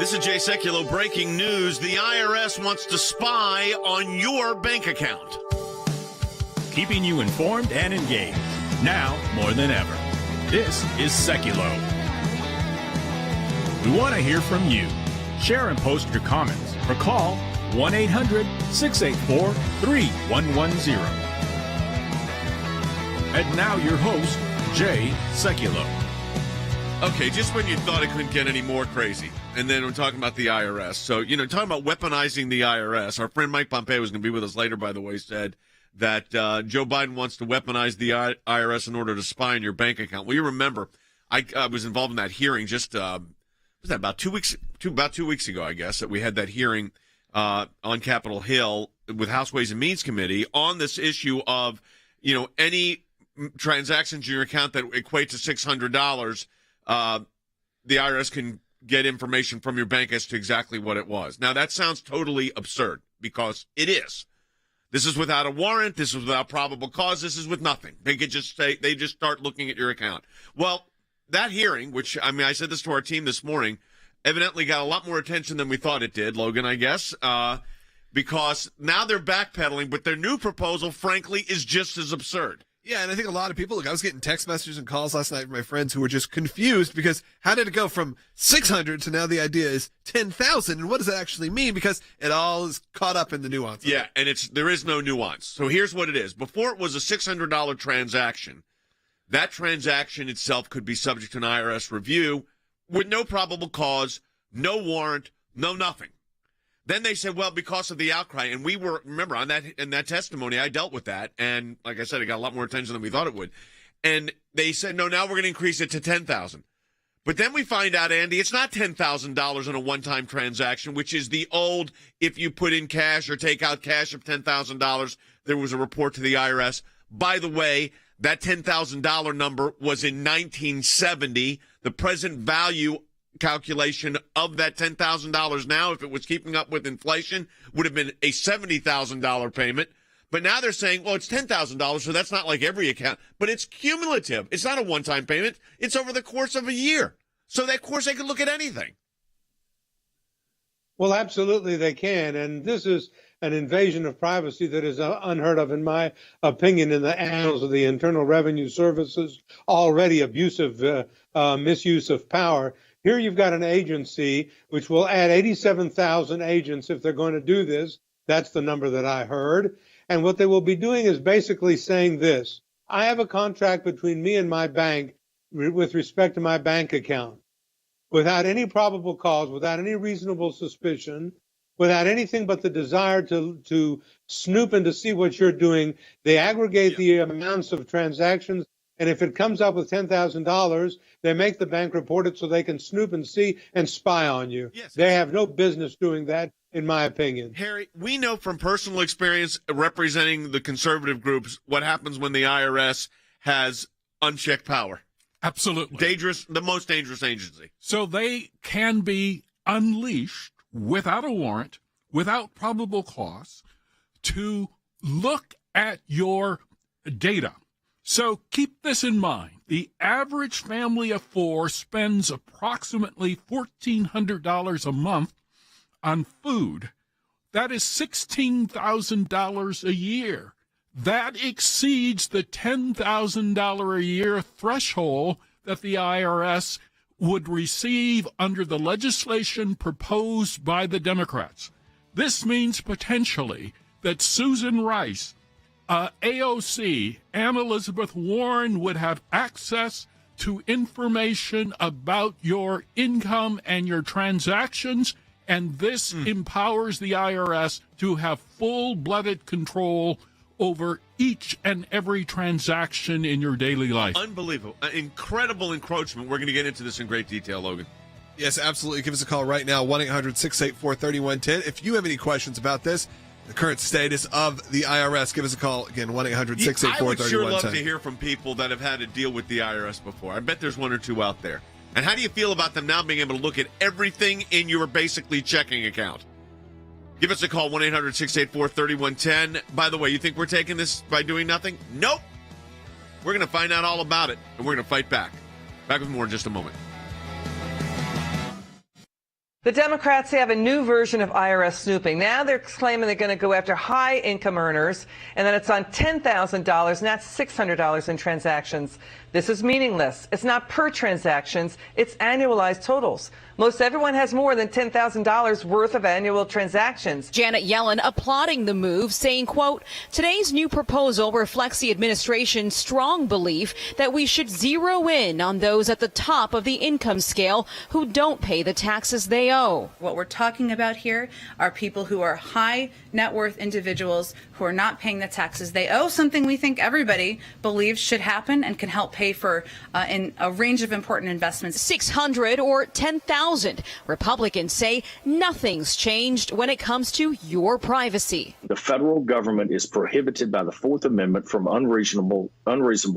This is Jay Sekulow. Breaking news. The IRS wants to spy on your bank account. Keeping you informed and engaged. Now more than ever. This is Sekulow. We want to hear from you. Share and post your comments or call 1-800-684-3110. And now your host, Jay Sekulow. Okay, just when you thought it couldn't get any more crazy. And then we're talking about the IRS. So, talking about weaponizing the IRS. Our friend Mike Pompeo is going to be with us later, by the way, said that Joe Biden wants to weaponize the IRS in order to spy on your bank account. Well, you remember, I was involved in that hearing just, was that about 2 weeks ago, I guess, that we had that hearing on Capitol Hill with House Ways and Means Committee on this issue of, any transactions in your account that equate to $600, the IRS can get information from your bank as to exactly what it was. Now, that sounds totally absurd because it is. This is without a warrant. This is without probable cause. This is with nothing. They could just say, they just start looking at your account. Well, that hearing, which, I said this to our team this morning, evidently got a lot more attention than we thought it did, Logan, I guess, because now they're backpedaling, but their new proposal, frankly, is just as absurd. Yeah, and I think a lot of people, look, I was getting text messages and calls last night from my friends who were just confused because how did it go from 600 to now the idea is 10,000? And what does that actually mean? Because it all is caught up in the nuance. Yeah, and there is no nuance. So here's what it is. Before it was a $600 transaction, that transaction itself could be subject to an IRS review with no probable cause, no warrant, no nothing. Then they said, well, because of the outcry, and we were, remember, in that testimony, I dealt with that, and like I said, it got a lot more attention than we thought it would. And they said, no, now we're going to increase it to $10,000. But then we find out, Andy, it's not $10,000 in a one-time transaction, which is the old, if you put in cash or take out cash of $10,000, there was a report to the IRS. By the way, that $10,000 number was in 1970. The present value calculation of that $10,000 now, if it was keeping up with inflation, would have been a $70,000 payment. But now they're saying, well, it's $10,000, so that's not like every account. But it's cumulative. It's not a one-time payment. It's over the course of a year. So, of course, they can look at anything. Well, absolutely they can. And this is an invasion of privacy that is unheard of, in my opinion, in the annals of the Internal Revenue Service's already abusive misuse of power. Here you've got an agency which will add 87,000 agents if they're going to do this. That's the number that I heard. And what they will be doing is basically saying this: I have a contract between me and my bank with respect to my bank account. Without any probable cause, without any reasonable suspicion, without anything but the desire to snoop and to see what you're doing, they aggregate the amounts of transactions. And if it comes up with $10,000, they make the bank report it so they can snoop and see and spy on you. Yes. They have no business doing that, in my opinion. Harry, we know from personal experience representing the conservative groups what happens when the IRS has unchecked power. Absolutely. Dangerous, the most dangerous agency. So they can be unleashed without a warrant, without probable cause, to look at your data. So keep this in mind. The average family of four spends approximately $1,400 a month on food. That is $16,000 a year. That exceeds the $10,000 a year threshold that the IRS would receive under the legislation proposed by the Democrats. This means potentially that Susan Rice, AOC, and Elizabeth Warren would have access to information about your income and your transactions, and this empowers the IRS to have full-blooded control over each and every transaction in your daily life. Unbelievable. Incredible encroachment. We're going to get into this in great detail, Logan. Yes, absolutely. Give us a call right now, 1-800-684-3110. If you have any questions about this, the current status of the IRS, give us a call. Again, 1-800-684-3110. I would sure love to hear from people that have had to deal with the IRS before. I bet there's one or two out there. And how do you feel about them now being able to look at everything in your basically checking account? Give us a call, 1-800-684-3110. By the way, you think we're taking this by doing nothing? Nope. We're going to find out all about it, and we're going to fight back. Back with more in just a moment. The Democrats have a new version of IRS snooping. Now they're claiming they're going to go after high-income earners, and then it's on $10,000, and that's $600 in transactions. This is meaningless. It's not per transactions. It's annualized totals. Most everyone has more than $10,000 worth of annual transactions. Janet Yellen applauding the move, saying, quote, today's new proposal reflects the administration's strong belief that we should zero in on those at the top of the income scale who don't pay the taxes they owe. What we're talking about here are people who are high net worth individuals who are not paying the taxes they owe, something we think everybody believes should happen and can help pay for in a range of important investments. 600 or 10,000. Republicans say nothing's changed when it comes to your privacy. The federal government is prohibited by the Fourth Amendment from unreasonable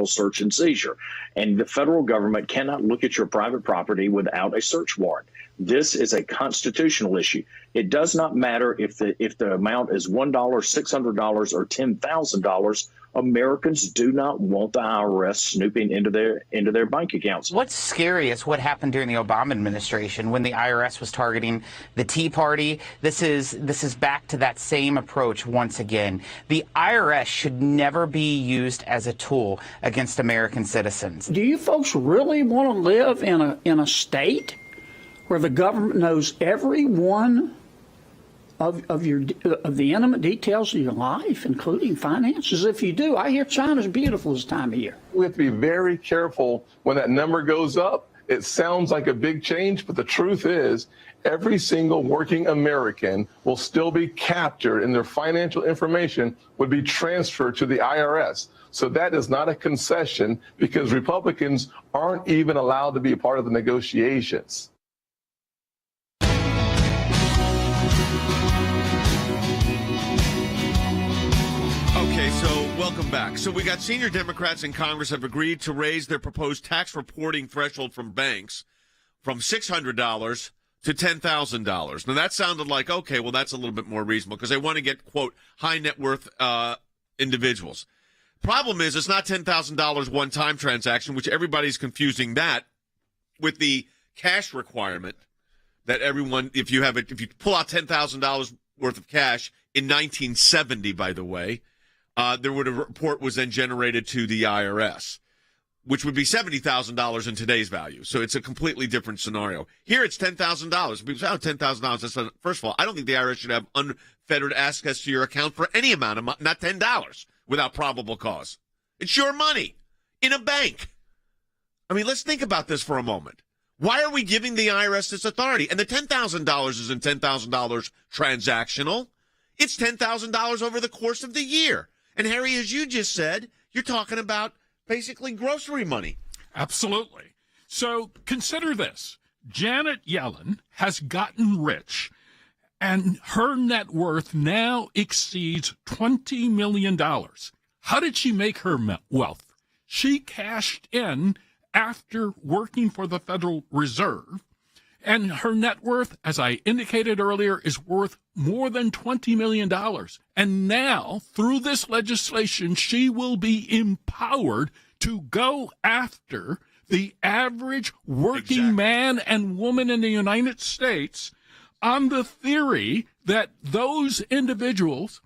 search and seizure, and the federal government cannot look at your private property without a search warrant. This is a constitutional issue. It does not matter if the amount is $1, $600, or $10,000. Americans do not want the IRS snooping into their bank accounts. What's scary is what happened during the Obama administration when the IRS was targeting the Tea Party. This is back to that same approach once again. The IRS should never be used as a tool against American citizens. Do you folks really want to live in a state where the government knows every one of the intimate details of your life, including finances? If you do, I hear China's beautiful this time of year. We have to be very careful when that number goes up. It sounds like a big change, but the truth is every single working American will still be captured and their financial information would be transferred to the IRS. So that is not a concession because Republicans aren't even allowed to be a part of the negotiations. Okay, so welcome back. So we got senior Democrats in Congress have agreed to raise their proposed tax reporting threshold from banks from $600 to $10,000. Now that sounded like, okay, well that's a little bit more reasonable because they want to get, quote, high net worth individuals. Problem is it's not $10,000 one-time transaction, which everybody's confusing that with the cash requirement that everyone, if you pull out $10,000 worth of cash in 1970, by the way, there would a report was then generated to the IRS, which would be $70,000 in today's value. So it's a completely different scenario. Here it's $10,000. People say, oh, $10,000. First of all, I don't think the IRS should have unfettered access to your account for any amount of money, not $10 without probable cause. It's your money in a bank. I mean, let's think about this for a moment. Why are we giving the IRS this authority? And the $10,000 isn't $10,000 transactional. It's $10,000 over the course of the year. And Harry, as you just said, you're talking about basically grocery money. Absolutely. So consider this. Janet Yellen has gotten rich, and her net worth now exceeds $20 million. How did she make her wealth? She cashed in after working for the Federal Reserve, and her net worth, as I indicated earlier, is worth more than $20 million. And now, through this legislation, she will be empowered to go after the average working man and woman in the United States on the theory that those individuals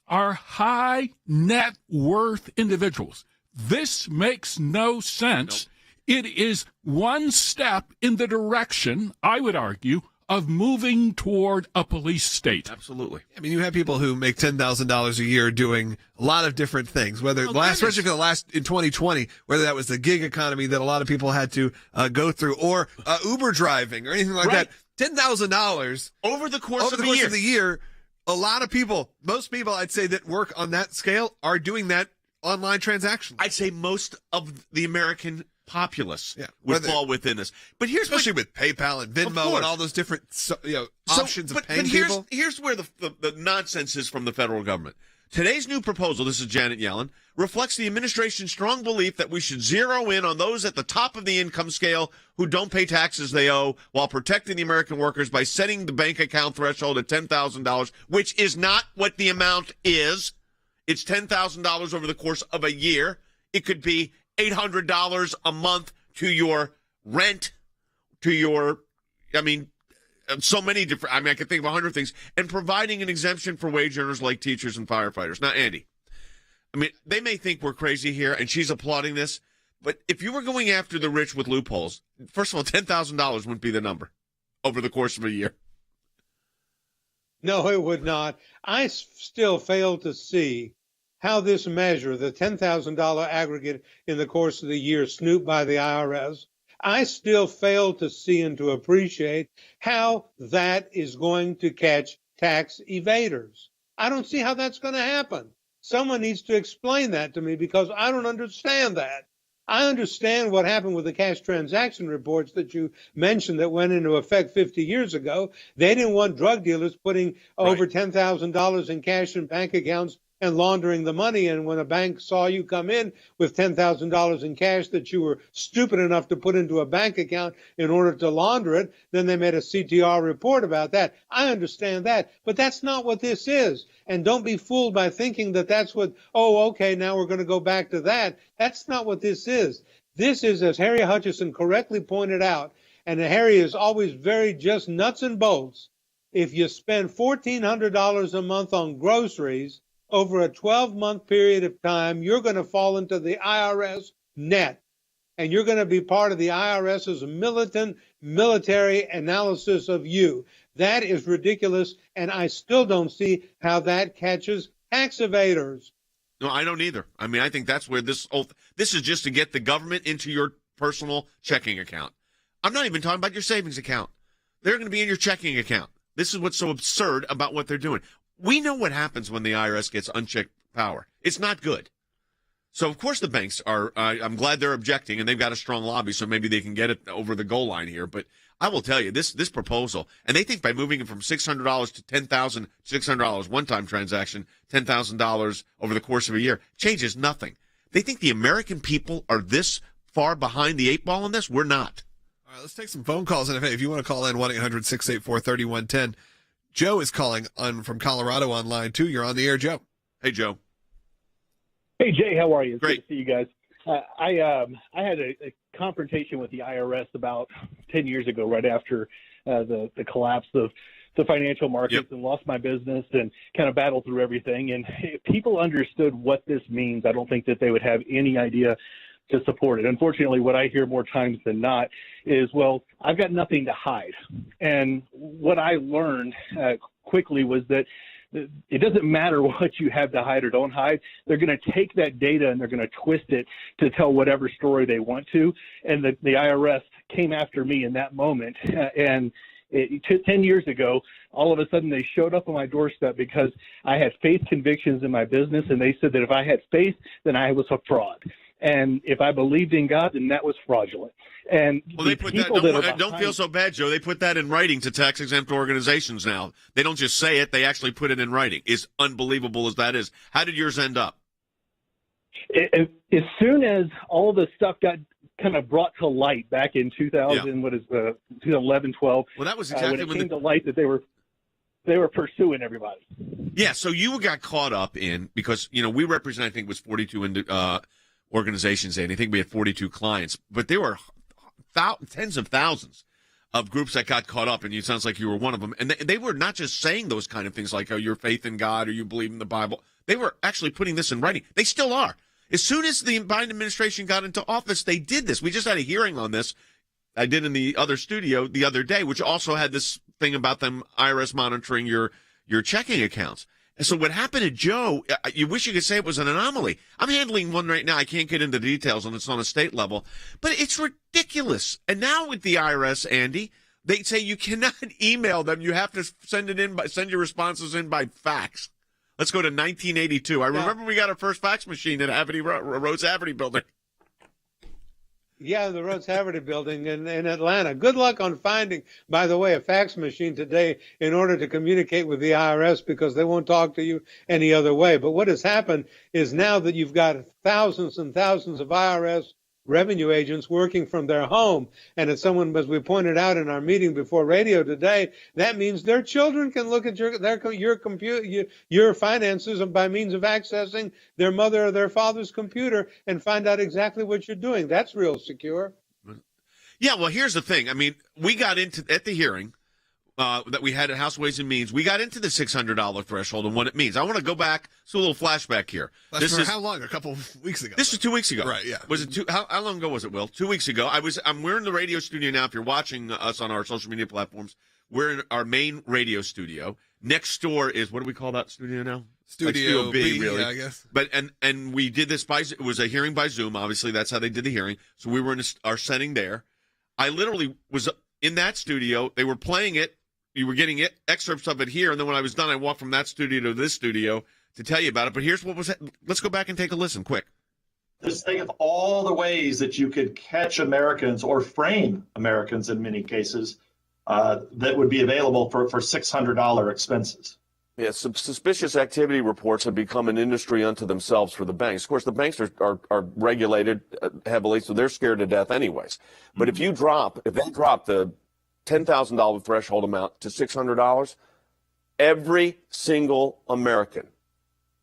are high net worth individuals. This makes no sense. Nope. It is one step in the direction, I would argue, of moving toward a police state. Absolutely. I mean, you have people who make $10,000 a year doing a lot of different things, whether especially in 2020, whether that was the gig economy that a lot of people had to go through, or Uber driving or anything like that. $10,000 over the course of the year. A lot of people, most people I'd say that work on that scale are doing that online transaction. I'd say most of the American populace would fall within this. But here's especially with PayPal and Venmo and all those different options of paying people. Here's where the nonsense is from the federal government. Today's new proposal, this is Janet Yellen, reflects the administration's strong belief that we should zero in on those at the top of the income scale who don't pay taxes they owe while protecting the American workers by setting the bank account threshold at $10,000, which is not what the amount is. It's $10,000 over the course of a year. It could be $800 a month to your rent, to your, so many different, I mean, I can think of 100 things, and providing an exemption for wage earners like teachers and firefighters. Now, Andy, I mean, they may think we're crazy here, and she's applauding this, but if you were going after the rich with loopholes, first of all, $10,000 wouldn't be the number over the course of a year. No, it would not. I still fail to see how this measure, the $10,000 aggregate in the course of the year snooped by the IRS, I still fail to see and to appreciate how that is going to catch tax evaders. I don't see how that's going to happen. Someone needs to explain that to me because I don't understand that. I understand what happened with the cash transaction reports that you mentioned that went into effect 50 years ago. They didn't want drug dealers putting over $10,000 in cash in bank accounts and laundering the money. And when a bank saw you come in with $10,000 in cash that you were stupid enough to put into a bank account in order to launder it, then they made a CTR report about that. I understand that, but that's not what this is. And don't be fooled by thinking that that's what, oh, okay, now we're going to go back to that. That's not what this is. This is, as Harry Hutchison correctly pointed out, and Harry is always very just nuts and bolts, if you spend $1,400 a month on groceries, over a 12-month period of time, you're going to fall into the IRS net, and you're going to be part of the IRS's militant military analysis of you. That is ridiculous, and I still don't see how that catches tax evaders. No, I don't either. I mean, I think that's where this is just to get the government into your personal checking account. I'm not even talking about your savings account. They're going to be in your checking account. This is what's so absurd about what they're doing. We know what happens when the IRS gets unchecked power. It's not good. So, of course, the banks are, I'm glad they're objecting, and they've got a strong lobby, so maybe they can get it over the goal line here. But I will tell you, this proposal, and they think by moving it from $600 to $10,600 one-time transaction, $10,000 over the course of a year, changes nothing. They think the American people are this far behind the eight ball on this? We're not. All right, let's take some phone calls. And if you want to call in, 1-800-684-3110. Joe is calling from Colorado on line 2. You're on the air, Joe. Hey, Joe. Hey, Jay, how are you? It's Great. Good to see you guys. I had a confrontation with the IRS about 10 years ago, right after the collapse of the financial markets, and lost my business and kind of battled through everything. And if people understood what this means, I don't think that they would have any idea to support it. Unfortunately, what I hear more times than not is, well, I've got nothing to hide. And what I learned quickly was that it doesn't matter what you have to hide or don't hide. They're going to take that data and they're going to twist it to tell whatever story they want to. And the IRS came after me in that moment. And 10 years ago, all of a sudden they showed up on my doorstep because I had faith convictions in my business. And they said that if I had faith, then I was a fraud. And if I believed in God, then that was fraudulent. And well, they put that. Don't feel so bad, Joe. They put that in writing to tax-exempt organizations now. They don't just say it; they actually put it in writing. As unbelievable as that is, how did yours end up? As soon as all the stuff got kind of brought to light back in 2011, 12. Well, that was exactly when it came to light that they were pursuing everybody. Yeah, so you got caught up in because we represent, I think, it was 42 organizations, and I think we had 42 clients, but there were tens of thousands of groups that got caught up, and it sounds like you were one of them. And they were not just saying those kind of things like, oh, your faith in God or you believe in the Bible. They were actually putting this in writing. They still are. As soon as the Biden administration got into office, they did this. We just had a hearing on this. I did in the other studio the other day, which also had this thing about them IRS monitoring your checking accounts. And so what happened to Joe, you wish you could say it was an anomaly. I'm handling one right now. I can't get into the details, and it's on a state level. But it's ridiculous. And now with the IRS, Andy, they say you cannot email them. You have to send your responses in by fax. Let's go to 1982. I remember we got our first fax machine at Rhodes Haverty Building. Yeah, the Rhodes Haverty Building in Atlanta. Good luck on finding, by the way, a fax machine today in order to communicate with the IRS because they won't talk to you any other way. But what has happened is now that you've got thousands and thousands of IRS revenue agents working from their home, and as we pointed out in our meeting before radio today, that means their children can look at your computer, your finances by means of accessing their mother or their father's computer and find out exactly what you're doing. That's real secure. Yeah, well, here's the thing. I mean, we got into at the hearing. that we had at House Ways and Means, we got into the $600 threshold and what it means. I want to go back, so a little flashback here. This is how long? A couple of weeks ago. This was 2 weeks ago. Right, yeah. Was it how long ago was it, Will? 2 weeks ago. We're in the radio studio now. If you're watching us on our social media platforms, we're in our main radio studio. Next door is, what do we call that studio now? Studio B, really. yeah, I guess. But and we did this it was a hearing by Zoom. Obviously, that's how they did the hearing. So we were in our setting there. I literally was in that studio. They were playing it. You were getting excerpts of it here, and then when I was done, I walked from that studio to this studio to tell you about it. But here's what was it. Let's go back and take a listen, quick. Just think of all the ways that you could catch Americans or frame Americans in many cases that would be available for $600 expenses. Yeah, suspicious activity reports have become an industry unto themselves for the banks. Of course, the banks are regulated heavily, so they're scared to death anyways. But if they drop the $10,000 threshold amount to $600, every single American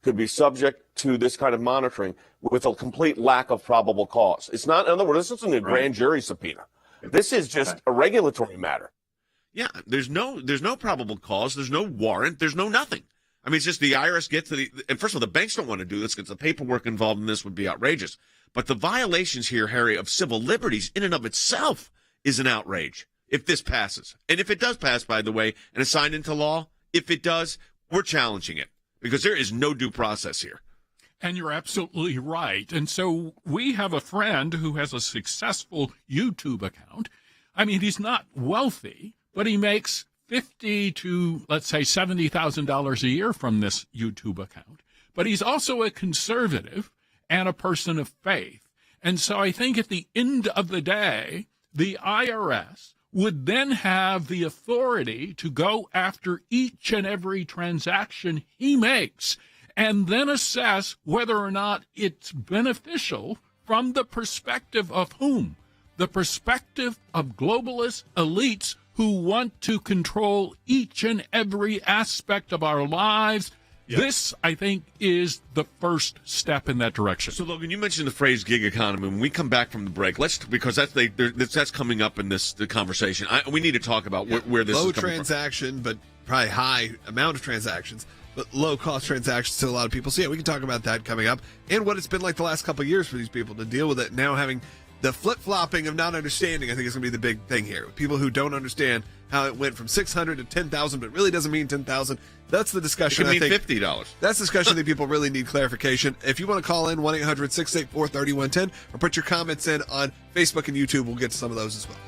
could be subject to this kind of monitoring with a complete lack of probable cause. It's not, in other words, this isn't a grand jury subpoena. This is just a regulatory matter. Yeah, there's no probable cause. There's no warrant. There's no nothing. I mean, it's just the IRS gets to and first of all, the banks don't want to do this because the paperwork involved in this would be outrageous. But the violations here, Harry, of civil liberties in and of itself is an outrage. If this passes. And if it does pass, by the way, and is signed into law, if it does, we're challenging it because there is no due process here. And you're absolutely right. And so we have a friend who has a successful YouTube account. I mean, he's not wealthy, but he makes $50,000 to, let's say, $70,000 a year from this YouTube account. But he's also a conservative and a person of faith. And so I think at the end of the day, the IRS would then have the authority to go after each and every transaction he makes and then assess whether or not it's beneficial from the perspective of whom? The perspective of globalist elites who want to control each and every aspect of our lives. Yep. This, I think, is the first step in that direction. So, Logan, you mentioned the phrase gig economy. When we come back from the break, because that's coming up in the conversation. We need to talk about where this low is coming transaction, from. But probably high amount of transactions, but low cost transactions to a lot of people. So, yeah, we can talk about that coming up and what it's been like the last couple of years for these people to deal with it. Now having the flip-flopping of not understanding, I think, is going to be the big thing here. People who don't understand how it went from $600 to $10,000, but really doesn't mean $10,000. That's the discussion. It could mean $50. That's the discussion that people really need clarification. If you want to call in, 1-800-684-3110, or put your comments in on Facebook and YouTube, we'll get to some of those as well.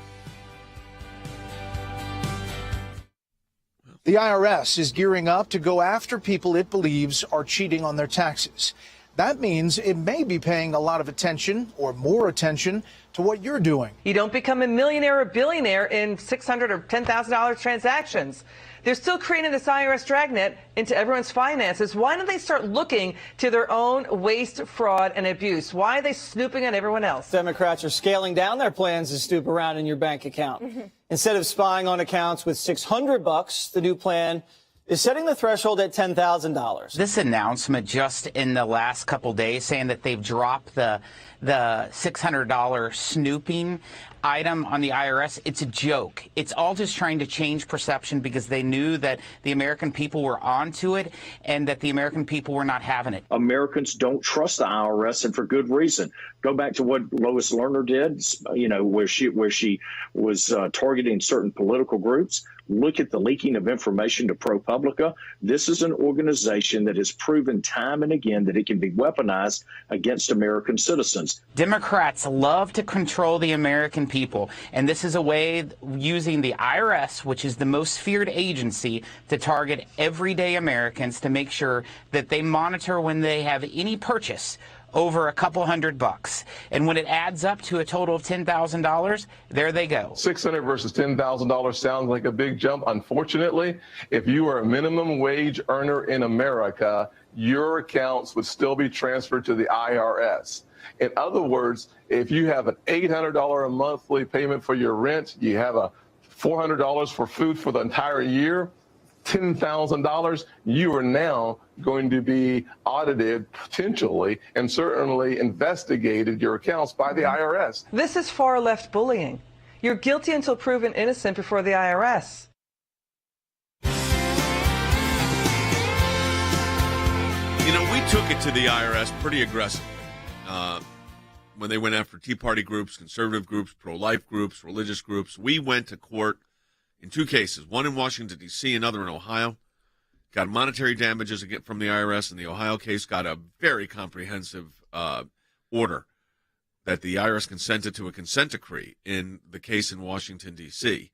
The IRS is gearing up to go after people it believes are cheating on their taxes. That means it may be paying a lot of attention or more attention to what you're doing. You don't become a millionaire or billionaire in $600 or $10,000 transactions. They're still creating this IRS dragnet into everyone's finances. Why don't they start looking to their own waste, fraud, and abuse? Why are they snooping on everyone else? Democrats are scaling down their plans to snoop around in your bank account. Instead of spying on accounts with $600, the new plan is setting the threshold at $10,000. This announcement just in the last couple days saying that they've dropped the $600 snooping item on the IRS, it's a joke. It's all just trying to change perception because they knew that the American people were onto it and that the American people were not having it. Americans don't trust the IRS, and for good reason. Go back to what Lois Lerner did, where she was targeting certain political groups. Look at the leaking of information to ProPublica. This is an organization that has proven time and again that it can be weaponized against American citizens. Democrats love to control the American people, and this is a way using the IRS, which is the most feared agency, to target everyday Americans to make sure that they monitor when they have any purchase over a couple $100. And when it adds up to a total of $10,000, there they go. $600 versus $10,000 sounds like a big jump. Unfortunately, if you are a minimum wage earner in America, your accounts would still be transferred to the IRS. In other words, if you have an $800 a monthly payment for your rent, you have a $400 for food for the entire year, $10,000, you are now going to be audited potentially and certainly investigated your accounts by the IRS. This is far left bullying. You're guilty until proven innocent before the IRS. You know, we took it to the IRS pretty aggressively when they went after Tea Party groups, conservative groups, pro-life groups, religious groups. We went to court in two cases, one in Washington, D.C., another in Ohio. Got monetary damages from the IRS in the Ohio case, got a very comprehensive order that the IRS consented to a consent decree in the case in Washington, D.C.,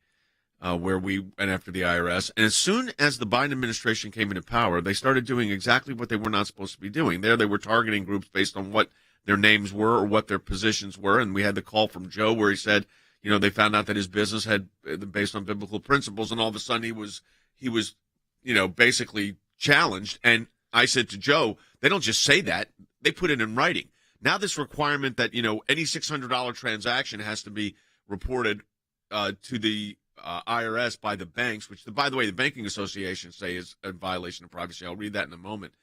where we went after the IRS. And as soon as the Biden administration came into power, they started doing exactly what they were not supposed to be doing. There they were targeting groups based on what their names were or what their positions were. And we had the call from Joe where he said, you know, they found out that his business had based on biblical principles, and all of a sudden he was, you know, basically challenged. And I said to Joe, they don't just say that, they put it in writing. Now this requirement that, you know, any $600 transaction has to be reported to the IRS by the banks, which, by the way, the banking associations say is a violation of privacy. I'll read that in a moment.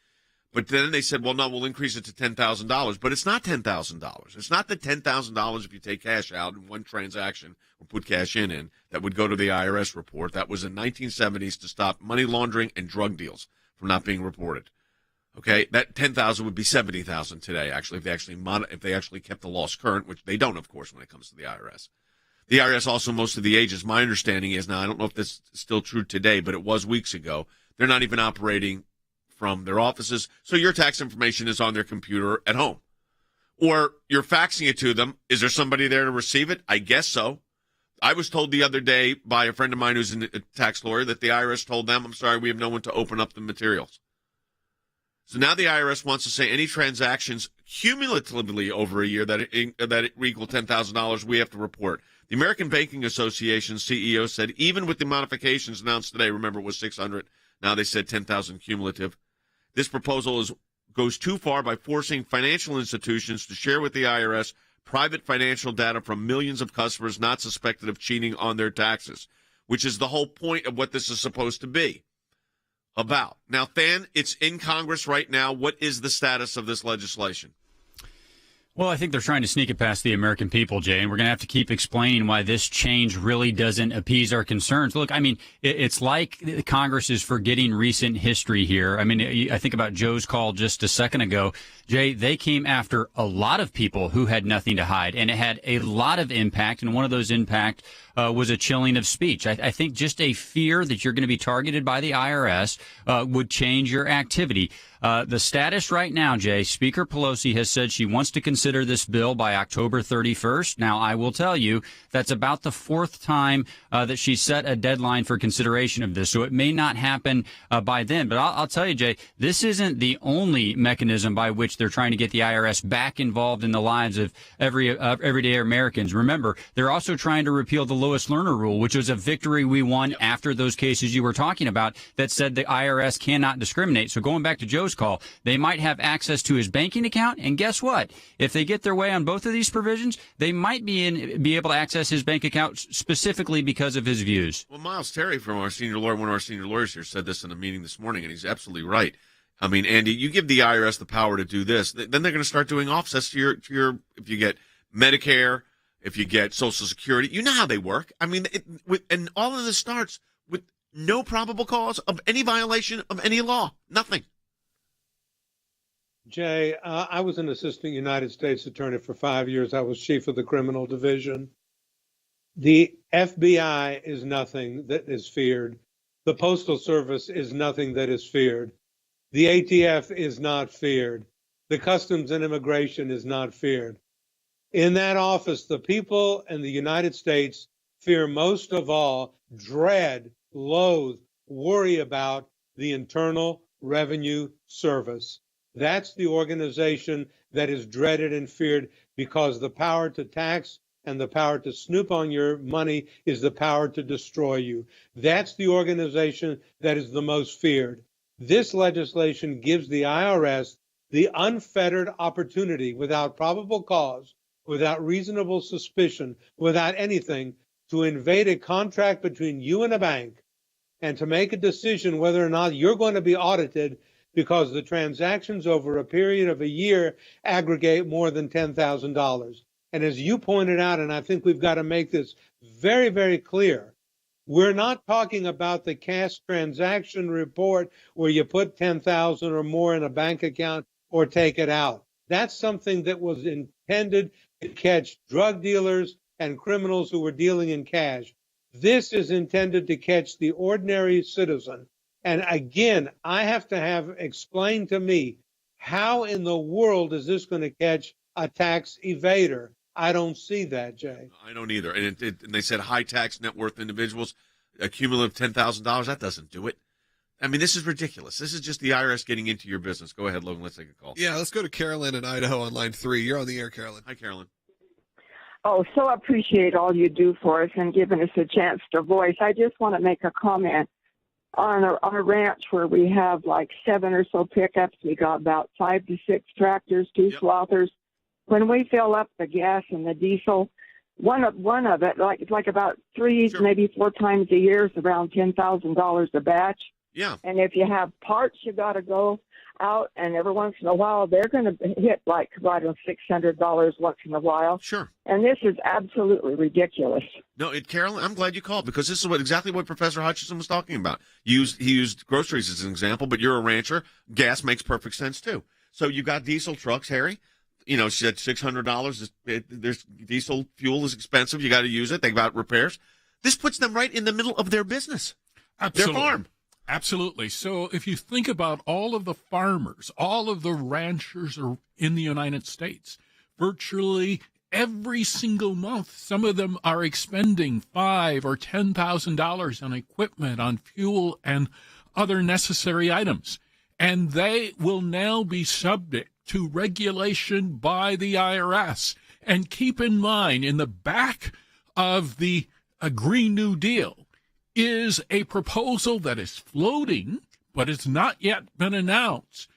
But then they said, well, no, we'll increase it to $10,000. But it's not $10,000. It's not the $10,000 if you take cash out in one transaction or put cash in that would go to the IRS report. That was in 1970s to stop money laundering and drug deals from not being reported. Okay, that $10,000 would be $70,000 today, actually, if they actually kept the laws current, which they don't, of course, when it comes to the IRS. The IRS also, most of the agents, my understanding is, now I don't know if this is still true today, but it was weeks ago, they're not even operating from their offices, so your tax information is on their computer at home. Or you're faxing it to them. Is there somebody there to receive it? I guess so. I was told the other day by a friend of mine who's a tax lawyer that the IRS told them, I'm sorry, we have no one to open up the materials. So now the IRS wants to say any transactions cumulatively over a year that equal $10,000 we have to report. The American Banking Association CEO said even with the modifications announced today, remember it was 600, now they said 10,000 cumulative. This proposal goes too far by forcing financial institutions to share with the IRS private financial data from millions of customers not suspected of cheating on their taxes, which is the whole point of what this is supposed to be about. Now, Than, it's in Congress right now. What is the status of this legislation? Well, I think they're trying to sneak it past the American people, Jay, and we're going to have to keep explaining why this change really doesn't appease our concerns. Look, I mean, it's like Congress is forgetting recent history here. I mean, I think about Joe's call just a second ago. Jay, they came after a lot of people who had nothing to hide, and it had a lot of impact, and one of those impact was a chilling of speech. I think just a fear that you're going to be targeted by the IRS would change your activity. The status right now, Jay, Speaker Pelosi has said she wants to consider this bill by October 31st. Now, I will tell you that's about the fourth time that she set a deadline for consideration of this, so it may not happen by then. But I'll tell you, Jay, this isn't the only mechanism by which they're trying to get the IRS back involved in the lives of everyday Americans. Remember, they're also trying to repeal the lowest learner rule, which was a victory we won after those cases you were talking about that said the IRS cannot discriminate. So going back to Joe's call, they might have access to his banking account, and guess what? If they get their way on both of these provisions, they might be able to access his bank account specifically because of his views. Well, Miles Terry, from our senior lawyer, one of our senior lawyers here, said this in a meeting this morning, and he's absolutely right. I mean, Andy, you give the IRS the power to do this, then they're going to start doing offsets to your if you get Medicare, if you get Social Security. You know how they work. I mean, and all of this starts with no probable cause of any violation of any law. Nothing. Jay, I was an assistant United States attorney for 5 years. I was chief of the criminal division. The FBI is nothing that is feared. The Postal Service is nothing that is feared. The ATF is not feared. The Customs and Immigration is not feared. In that office, the people in the United States fear most of all, dread, loathe, worry about the Internal Revenue Service. That's the organization that is dreaded and feared because the power to tax and the power to snoop on your money is the power to destroy you. That's the organization that is the most feared. This legislation gives the IRS the unfettered opportunity, without probable cause, without reasonable suspicion, without anything, to invade a contract between you and a bank and to make a decision whether or not you're going to be audited because the transactions over a period of a year aggregate more than $10,000. And as you pointed out, and I think we've got to make this very, very clear, We're not talking about the cash transaction report where you put 10,000 or more in a bank account or take it out. That's something that was intended to catch drug dealers and criminals who were dealing in cash. This is intended to catch the ordinary citizen. And again, I have to have explained to me, how in the world is this going to catch a tax evader? I don't see that, Jay. I don't either. And, and they said high tax net worth individuals, a cumulative $10,000. That doesn't do it. I mean, this is ridiculous. This is just the IRS getting into your business. Go ahead, Logan. Let's take a call. Yeah, let's go to Carolyn in Idaho on line 3. You're on the air, Carolyn. Hi, Carolyn. Oh, so appreciate all you do for us and giving us a chance to voice. I just want to make a comment. On a ranch where we have like 7 or so pickups, we got about 5 to 6 tractors, 2 swathers. When we fill up the gas and the diesel, one of it, it's like about 3, maybe 4 times a year, is around $10,000 a batch. Yeah. And if you have parts, you got to go out, and every once in a while, they're going to hit like right on $600 once in a while. Sure. And this is absolutely ridiculous. No, Carolyn, I'm glad you called, because this is exactly what Professor Hutchinson was talking about. He used groceries as an example, but you're a rancher. Gas makes perfect sense too. So you got diesel trucks, Harry. You know, she said $600. There's diesel fuel is expensive. You got to use it. They got repairs. This puts them right in the middle of their business. Absolutely. Their farm. Absolutely. So if you think about all of the farmers, all of the ranchers are in the United States, virtually every single month, some of them are expending $5,000 or $10,000 on equipment, on fuel, and other necessary items. And they will now be subject to regulation by the IRS. And keep in mind, in the back of the Green New Deal is a proposal that is floating, but it's not yet been announced,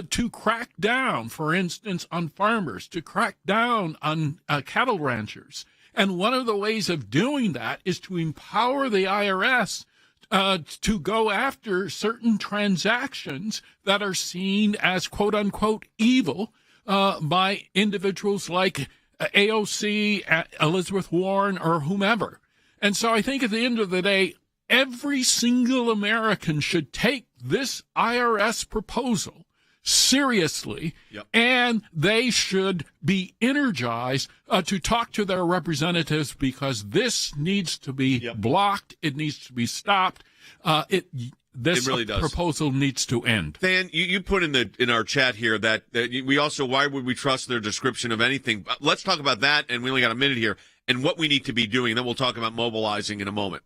to crack down, for instance, on farmers, to crack down on cattle ranchers. And one of the ways of doing that is to empower the IRS to go after certain transactions that are seen as quote-unquote evil by individuals like AOC, Elizabeth Warren, or whomever. And so I think at the end of the day, every single American should take this IRS proposal seriously, and they should be energized to talk to their representatives, because this needs to be blocked. It needs to be stopped. This really does. Proposal needs to end. Dan, you put in our chat here that we also, why would we trust their description of anything? Let's talk about that, and we only got a minute here, and what we need to be doing. Then we'll talk about mobilizing in a moment.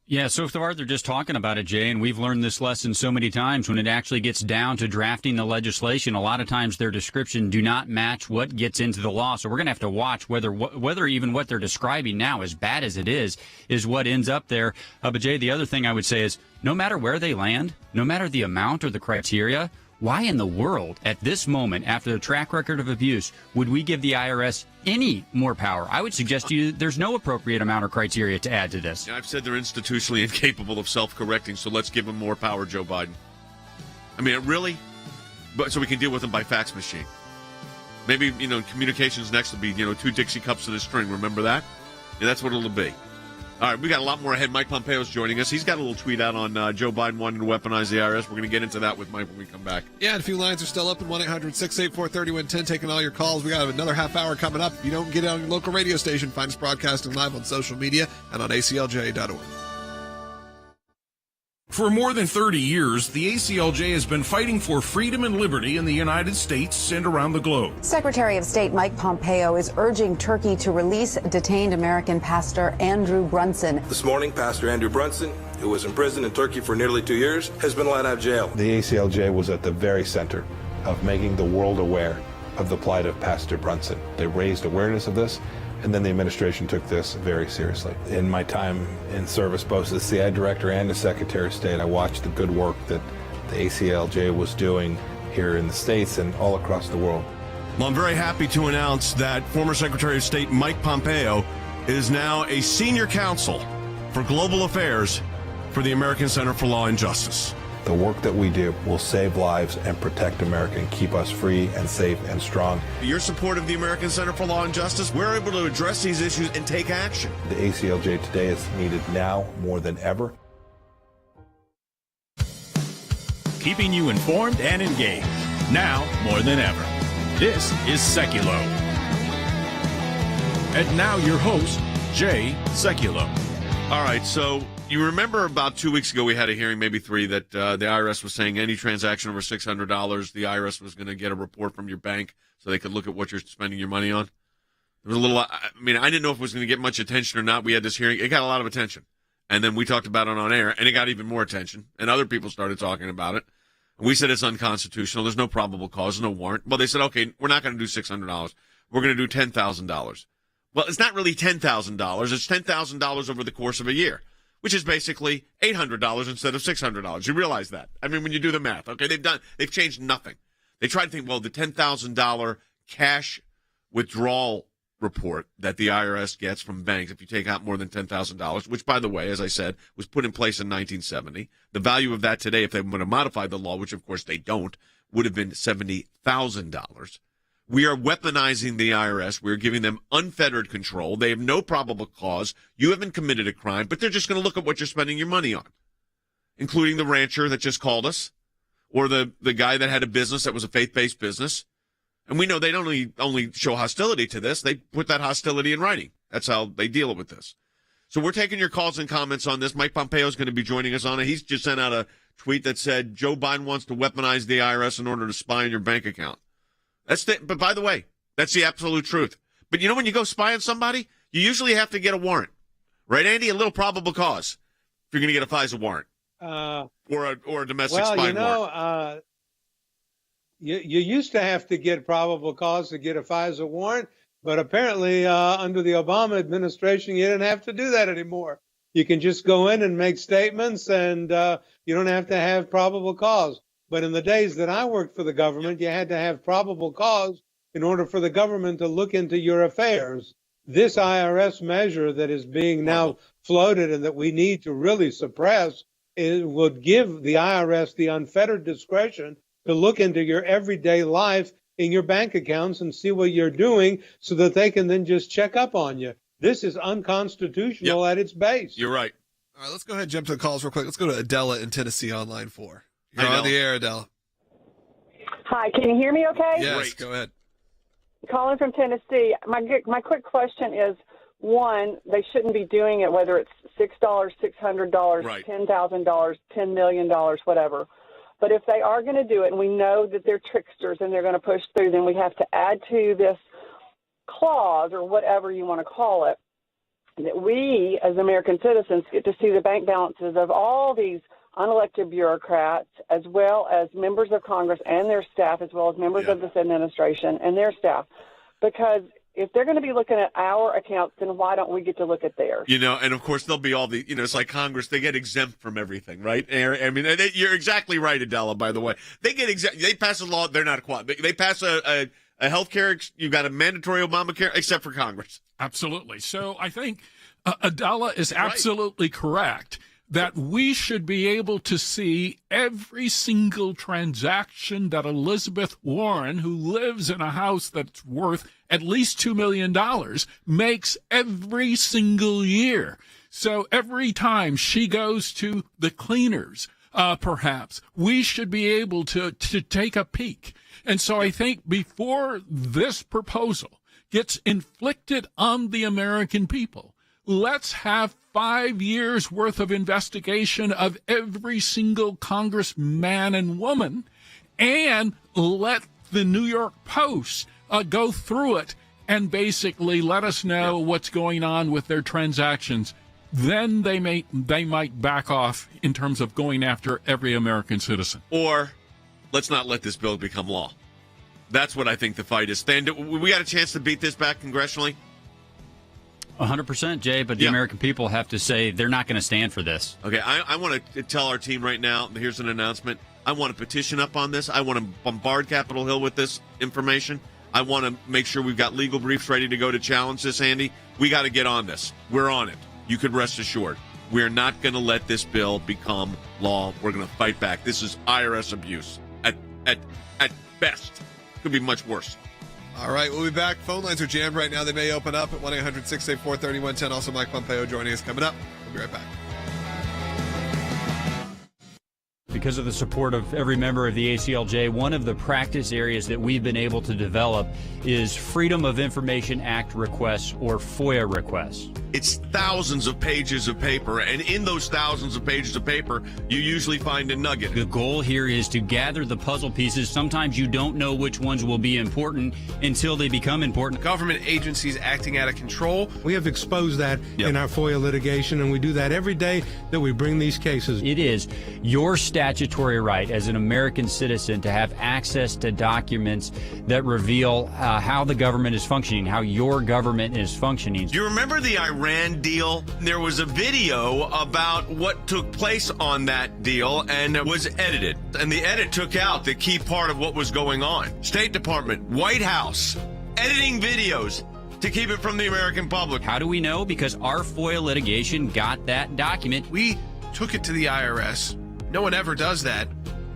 Yeah, so far they're just talking about it, Jay, and we've learned this lesson so many times. When it actually gets down to drafting the legislation, a lot of times their description do not match what gets into the law. So we're going to have to watch whether even what they're describing now, as bad as it is what ends up there. But Jay, the other thing I would say is, no matter where they land, no matter the amount or the criteria, why in the world, at this moment, after the track record of abuse, would we give the IRS any more power? I would suggest to you there's no appropriate amount or criteria to add to this. Yeah, I've said they're institutionally incapable of self-correcting, so let's give them more power, Joe Biden. I mean, really? But so we can deal with them by fax machine. Maybe, communications next will be, 2 Dixie cups of the string. Remember that? Yeah, that's what it'll be. All right, we got a lot more ahead. Mike Pompeo is joining us. He's got a little tweet out on Joe Biden wanting to weaponize the IRS. We're going to get into that with Mike when we come back. Yeah, and a few lines are still open. 1-800-684-3110, taking all your calls. We got another half hour coming up. If you don't get it on your local radio station, find us broadcasting live on social media and on ACLJ.org. For more than 30 years, the ACLJ has been fighting for freedom and liberty in the United States and around the globe. Secretary of State Mike Pompeo is urging Turkey to release detained American pastor Andrew Brunson. This morning, Pastor Andrew Brunson, who was in prison in Turkey for nearly 2 years, has been let out of jail. The ACLJ was at the very center of making the world aware of the plight of Pastor Brunson. They raised awareness of this, and then the administration took this very seriously. In my time in service, both as the CI director and as Secretary of State, I watched the good work that the ACLJ was doing here in the States and all across the world. Well, I'm very happy to announce that former Secretary of State Mike Pompeo is now a senior counsel for global affairs for the American Center for Law and Justice. The work that we do will save lives and protect America and keep us free and safe and strong. Your support of the American Center for Law and Justice, we're able to address these issues and take action. The ACLJ today is needed now more than ever. Keeping you informed and engaged, now more than ever. This is Sekulow. And now your host, Jay Sekulow. All right, so you remember about 2 weeks ago we had a hearing, maybe 3, that the IRS was saying any transaction over $600, the IRS was going to get a report from your bank so they could look at what you're spending your money on. There was a little, I didn't know if it was going to get much attention or not. We had this hearing. It got a lot of attention. And then we talked about it on air, and it got even more attention. And other people started talking about it. We said it's unconstitutional. There's no probable cause, no warrant. Well, they said, okay, we're not going to do $600. We're going to do $10,000. Well, it's not really $10,000. It's $10,000 over the course of a year, which is basically $800 instead of $600. You realize that? I mean, when you do the math, okay, they've changed nothing. They tried to think, well, the $10,000 cash withdrawal report that the IRS gets from banks if you take out more than $10,000, which, by the way, as I said, was put in place in 1970. The value of that today, if they would have modified the law, which of course they don't, would have been $70,000. We are weaponizing the IRS. We're giving them unfettered control. They have no probable cause. You haven't committed a crime, but they're just going to look at what you're spending your money on, including the rancher that just called us or the guy that had a business that was a faith-based business. And we know they don't only show hostility to this. They put that hostility in writing. That's how they deal with this. So we're taking your calls and comments on this. Mike Pompeo is going to be joining us on it. He's just sent out a tweet that said Joe Biden wants to weaponize the IRS in order to spy on your bank account. But by the way, that's the absolute truth. But you know, when you go spy on somebody, you usually have to get a warrant. Right, Andy? A little probable cause if you're going to get a FISA warrant. Or a domestic spy warrant. You used to have to get probable cause to get a FISA warrant, but apparently under the Obama administration, you didn't have to do that anymore. You can just go in and make statements, and you don't have to have probable cause. But in the days that I worked for the government, you had to have probable cause in order for the government to look into your affairs. This IRS measure that is being now floated and that we need to really suppress would give the IRS the unfettered discretion to look into your everyday life in your bank accounts and see what you're doing so that they can then just check up on you. This is unconstitutional at its base. You're right. All right, let's go ahead and jump to the calls real quick. Let's go to Adela in Tennessee on line 4. You're on the air, Adela. Hi, can you hear me okay? Yes, Great. Go ahead. Calling from Tennessee. My quick question is, one, they shouldn't be doing it, whether it's $6, $600, right. $10,000, $10 million, whatever. But if they are going to do it, and we know that they're tricksters and they're going to push through, then we have to add to this clause, or whatever you want to call it, that we, as American citizens, get to see the bank balances of all these unelected bureaucrats, as well as members of Congress and their staff, as well as members of this administration and their staff. Because if they're going to be looking at our accounts, then why don't we get to look at theirs? You know, and of course there'll be all the, it's like Congress, they get exempt from everything, right? I mean, you're exactly right, Adela, by the way. They get they pass a law, they're not qualified. They pass a health care, you've got a mandatory Obamacare, except for Congress. Absolutely. So I think Adela is absolutely correct that we should be able to see every single transaction that Elizabeth Warren, who lives in a house that's worth at least $2 million, makes every single year. So every time she goes to the cleaners, perhaps, we should be able to take a peek. And so I think before this proposal gets inflicted on the American people, let's have 5 years worth of investigation of every single congressman and woman, and let the New York Post go through it and basically let us know what's going on with their transactions. Then they might back off in terms of going after every American citizen. Or let's not let this bill become law. That's what I think the fight is. Stan, we got a chance to beat this back congressionally? 100%, Jay, but the American people have to say they're not going to stand for this. Okay, I want to tell our team right now, here's an announcement. I want to petition up on this. I want to bombard Capitol Hill with this information. I want to make sure we've got legal briefs ready to go to challenge this, Andy. We got to get on this. We're on it. You could rest assured. We're not going to let this bill become law. We're going to fight back. This is IRS abuse at best. Could be much worse. All right, we'll be back. Phone lines are jammed right now. They may open up at 1-800-684-3110. Also, Mike Pompeo joining us coming up. We'll be right back. Because of the support of every member of the ACLJ, one of the practice areas that we've been able to develop is Freedom of Information Act requests, or FOIA requests. It's thousands of pages of paper, and in those thousands of pages of paper, you usually find a nugget. The goal here is to gather the puzzle pieces. Sometimes you don't know which ones will be important until they become important. Government agencies acting out of control. We have exposed that in our FOIA litigation, and we do that every day that we bring these cases. It is your statutory right as an American citizen to have access to documents that reveal how the government is functioning, how your government is functioning. Do you remember the Iran deal? There was a video about what took place on that deal, and it was edited. And the edit took out the key part of what was going on. State Department, White House, editing videos to keep it from the American public. How do we know? Because our FOIA litigation got that document. We took it to the IRS. No one ever does that.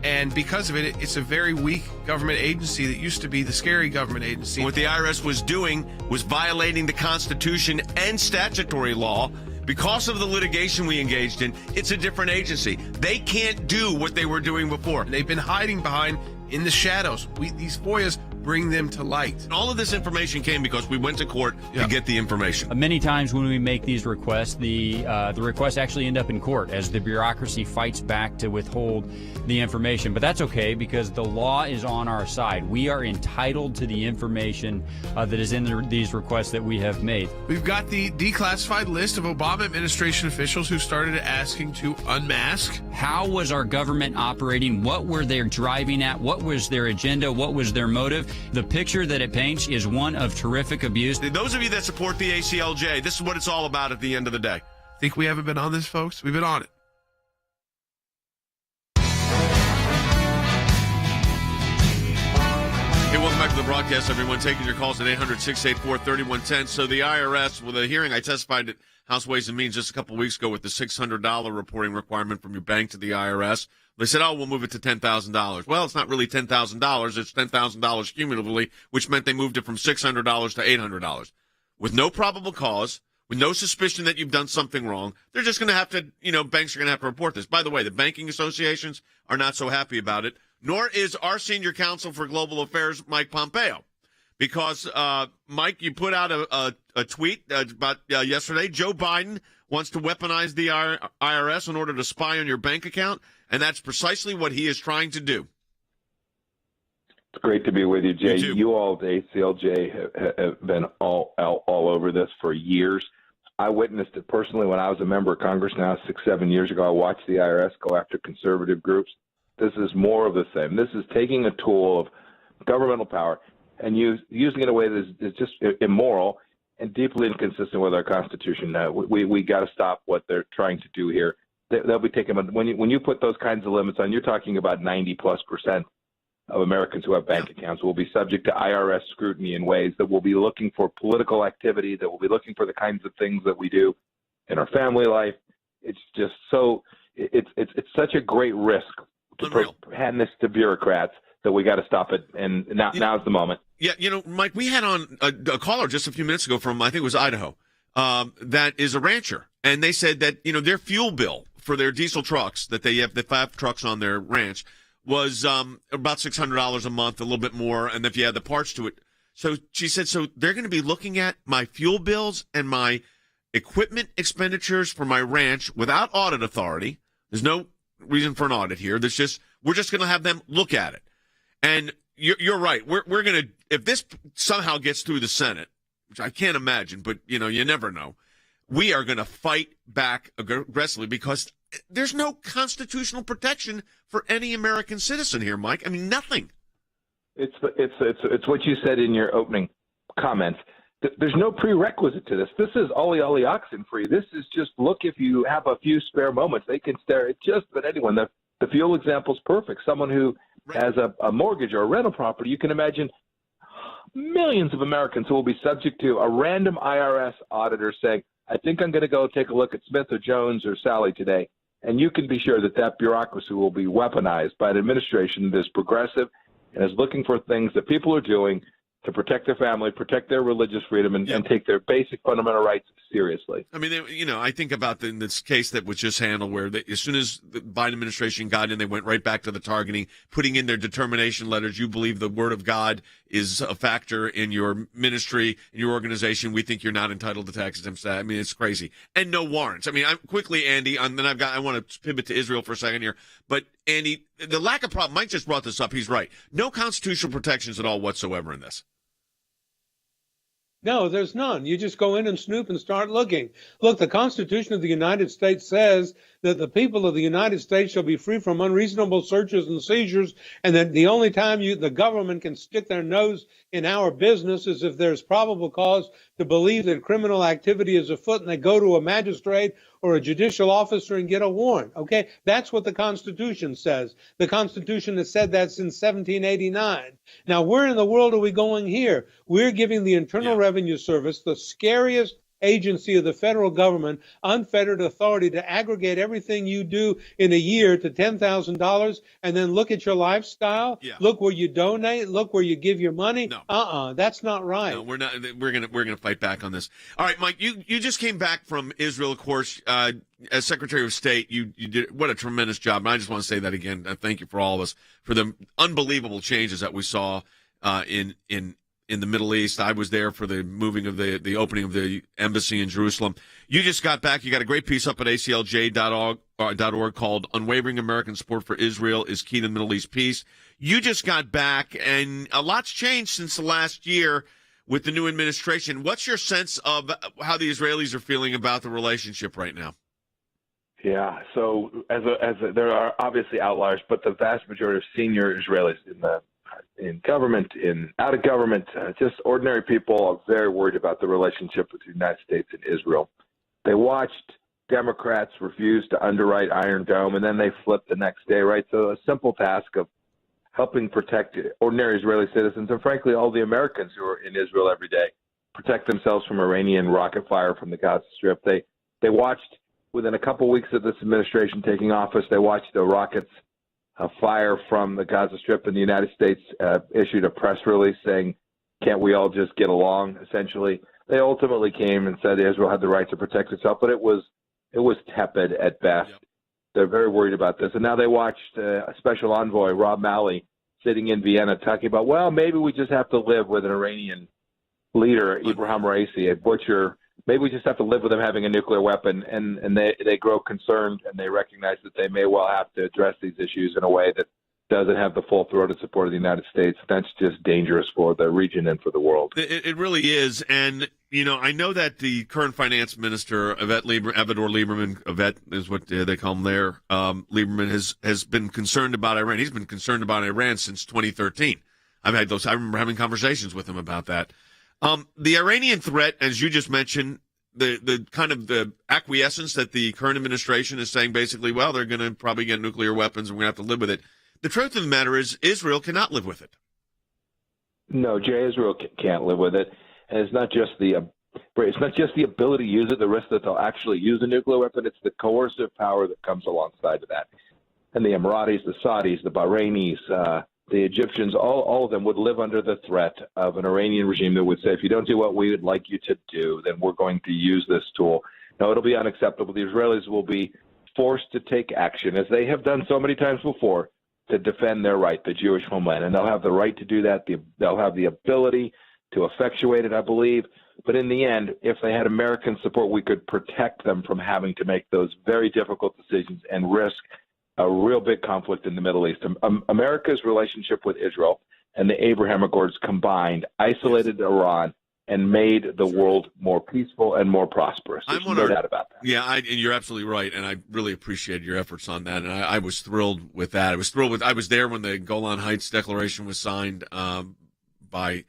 And because of it, it's a very weak government agency that used to be the scary government agency. What the IRS was doing was violating the Constitution and statutory law. Because of the litigation we engaged in, it's a different agency. They can't do what they were doing before. They've been hiding behind in the shadows. These FOIAs bring them to light. And all of this information came because we went to court to get the information. Many times when we make these requests, the requests actually end up in court as the bureaucracy fights back to withhold the information. But that's okay because the law is on our side. We are entitled to the information that is in these requests that we have made. We've got the declassified list of Obama administration officials who started asking to unmask. How was our government operating? What were they driving at? What was their agenda? What was their motive? The picture that it paints is one of terrific abuse. Those of you that support the ACLJ, this is what it's all about at the end of the day. Think we haven't been on this, folks? We've been on it. Hey, welcome back to the broadcast, everyone. Taking your calls at 800-684-3110. So the IRS, with a hearing, I testified at House Ways and Means just a couple of weeks ago with the $600 reporting requirement from your bank to the IRS. They said, we'll move it to $10,000. Well, it's not really $10,000. It's $10,000 cumulatively, which meant they moved it from $600 to $800. With no probable cause, with no suspicion that you've done something wrong, they're just going to have to, banks are going to have to report this. By the way, the banking associations are not so happy about it, nor is our senior counsel for Global Affairs, Mike Pompeo. Because, Mike, you put out a tweet about yesterday. Joe Biden wants to weaponize the IRS in order to spy on your bank account, and that's precisely what he is trying to do. It's great to be with you, Jay. You all at the ACLJ have been all over this for years. I witnessed it personally when I was a member of Congress now 6-7 years ago. I watched the IRS go after conservative groups. This is more of the same. This is taking a tool of governmental power and using it in a way that is just immoral and deeply inconsistent with our Constitution. We got to stop what they're trying to do here. They'll be taking when you put those kinds of limits on, you're talking about 90+% of Americans who have bank accounts will be subject to IRS scrutiny in ways that will be looking for political activity, that will be looking for the kinds of things that we do in our family life. It's just so it's such a great risk to hand this to bureaucrats that we got to stop it. And now's the moment. Yeah, Mike, we had on a caller just a few minutes ago from, I think it was Idaho, that is a rancher. And they said that, their fuel bill for their diesel trucks that they have, the 5 trucks on their ranch, was about $600 a month, a little bit more, and if you add the parts to it. So she said, so they're going to be looking at my fuel bills and my equipment expenditures for my ranch without audit authority. There's no reason for an audit here. We're just going to have them look at it. And you're right. We're going to, if this somehow gets through the Senate, which I can't imagine, but you never know, we are going to fight back aggressively because there's no constitutional protection for any American citizen here, Mike. I mean, nothing. It's what you said in your opening comments. There's no prerequisite to this. This is ollie oxen free. This is just look if you have a few spare moments. They can stare at just about anyone. The fuel example is perfect. Someone who has a mortgage or a rental property, you can imagine millions of Americans who will be subject to a random IRS auditor saying, I think I'm going to go take a look at Smith or Jones or Sally today. And you can be sure that that bureaucracy will be weaponized by an administration that is progressive and is looking for things that people are doing to protect their family, protect their religious freedom, and take their basic fundamental rights seriously. I mean, I think about this case that was just handled where as soon as the Biden administration got in, they went right back to the targeting, putting in their determination letters. You believe the word of God is a factor in your ministry, in your organization. We think you're not entitled to tax exempt status. I mean, it's crazy. And no warrants. I mean, quickly, Andy, I want to pivot to Israel for a second here. But, Andy, the lack of problem, Mike just brought this up. He's right. No constitutional protections at all whatsoever in this. No, there's none. You just go in and snoop and start looking. Look, the Constitution of the United States says that the people of the United States shall be free from unreasonable searches and seizures, and that the only time the government can stick their nose in our business is if there's probable cause to believe that criminal activity is afoot, and they go to a magistrate or a judicial officer and get a warrant. Okay, that's what the Constitution says. The Constitution has said that since 1789. Now, where in the world are we going here? We're giving the Internal Revenue Service, the scariest agency of the federal government, unfettered authority to aggregate everything you do in a year to $10,000 and then look at your lifestyle, look where you donate, look where you give your money. No. That's not right. No, we're not. We're gonna fight back on this. All right, Mike, you just came back from Israel, of course, as Secretary of State. You did what a tremendous job. And I just want to say that again. Thank you for all of us for the unbelievable changes that we saw in the Middle East. I was there for the moving of the opening of the embassy in Jerusalem. You just got back. You got a great piece up at ACLJ.org called Unwavering American Support for Israel is Key to the Middle East Peace. You just got back, and a lot's changed since the last year with the new administration. What's your sense of how the Israelis are feeling about the relationship right now? Yeah, so there are obviously outliers, but the vast majority of senior Israelis in government, out of government, just ordinary people are very worried about the relationship between the United States and Israel. They watched Democrats refuse to underwrite Iron Dome, and then they flipped the next day, right? So a simple task of helping protect ordinary Israeli citizens and, frankly, all the Americans who are in Israel every day, protect themselves from Iranian rocket fire from the Gaza Strip. They watched, within a couple weeks of this administration taking office, they watched the rockets fire from the Gaza Strip, and the United States issued a press release saying, can't we all just get along, essentially. They ultimately came and said Israel had the right to protect itself, but it was tepid at best. Yep. They're very worried about this. And now they watched a special envoy, Rob Malley, sitting in Vienna talking about, well, maybe we just have to live with an Iranian leader, Ibrahim Raisi, a butcher. Maybe we just have to live with them having a nuclear weapon, and they grow concerned, and they recognize that they may well have to address these issues in a way that doesn't have the full-throated support of the United States. That's just dangerous for the region and for the world. It really is, and I know that the current finance minister, Avigdor Lieberman, Yvette is what they call him there, Lieberman has been concerned about Iran. He's been concerned about Iran since 2013. I remember having conversations with him about that. The Iranian threat, as you just mentioned, the kind of the acquiescence that the current administration is saying, basically, well, they're going to probably get nuclear weapons and we're going to have to live with it. The truth of the matter is Israel cannot live with it. No, Jay, Israel can't live with it. And it's not just the ability to use it, the risk that they'll actually use a nuclear weapon. It's the coercive power that comes alongside of that. And the Emiratis, the Saudis, the Bahrainis, the Egyptians, all of them would live under the threat of an Iranian regime that would say, if you don't do what we would like you to do, then we're going to use this tool. No, it'll be unacceptable. The Israelis will be forced to take action, as they have done so many times before, to defend their right, the Jewish homeland. And they'll have the right to do that. They'll have the ability to effectuate it, I believe. But in the end, if they had American support, we could protect them from having to make those very difficult decisions and risk a real big conflict in the Middle East. America's relationship with Israel and the Abraham Accords combined isolated Iran and made the world more peaceful and more prosperous. There's no doubt about that. Yeah, and you're absolutely right, and I really appreciate your efforts on that, and I was thrilled with that. I was there when the Golan Heights Declaration was signed by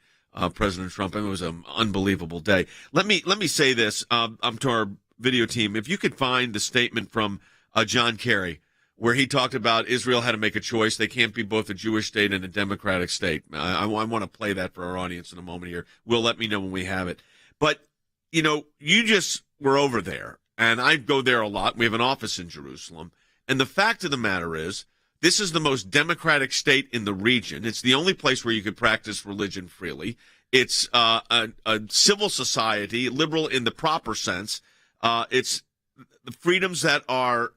President Trump, and it was an unbelievable day. Let me say this to our video team. If you could find the statement from John Kerry, where he talked about Israel had to make a choice. They can't be both a Jewish state and a democratic state. I want to play that for our audience in a moment here. Will let me know when we have it. But, you just we're over there, and I go there a lot. We have an office in Jerusalem. And the fact of the matter is, this is the most democratic state in the region. It's the only place where you could practice religion freely. It's a civil society, liberal in the proper sense. It's the freedoms that are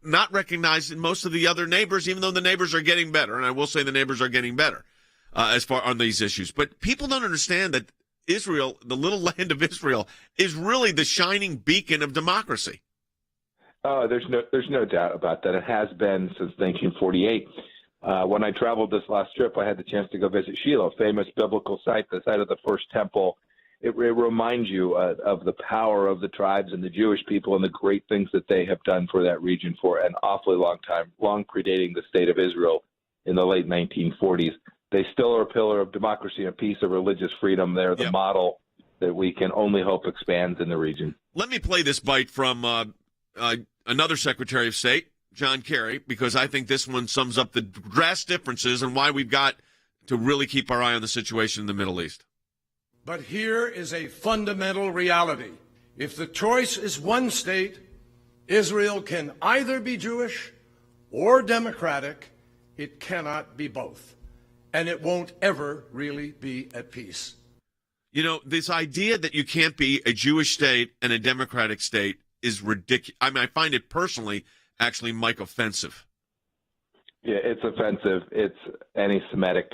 not recognized in most of the other neighbors, even though the neighbors are getting better. And I will say the neighbors are getting better as far on these issues. But people don't understand that Israel, the little land of Israel, is really the shining beacon of democracy. Oh, there's no doubt about that. It has been since 1948. When I traveled this last trip, I had the chance to go visit Shiloh, famous biblical site, the site of the first temple. It reminds you of the power of the tribes and the Jewish people and the great things that they have done for that region for an awfully long time, long predating the state of Israel in the late 1940s. They still are a pillar of democracy and peace, of religious freedom. They're the model that we can only hope expands in the region. Let me play this bite from another Secretary of State, John Kerry, because I think this one sums up the drastic differences and why we've got to really keep our eye on the situation in the Middle East. But here is a fundamental reality. If the choice is one state, Israel can either be Jewish or democratic. It cannot be both. And it won't ever really be at peace. You know, this idea that you can't be a Jewish state and a democratic state is ridiculous. I mean, I find it personally, actually, Mike, offensive. Yeah, it's offensive. It's anti-Semitic.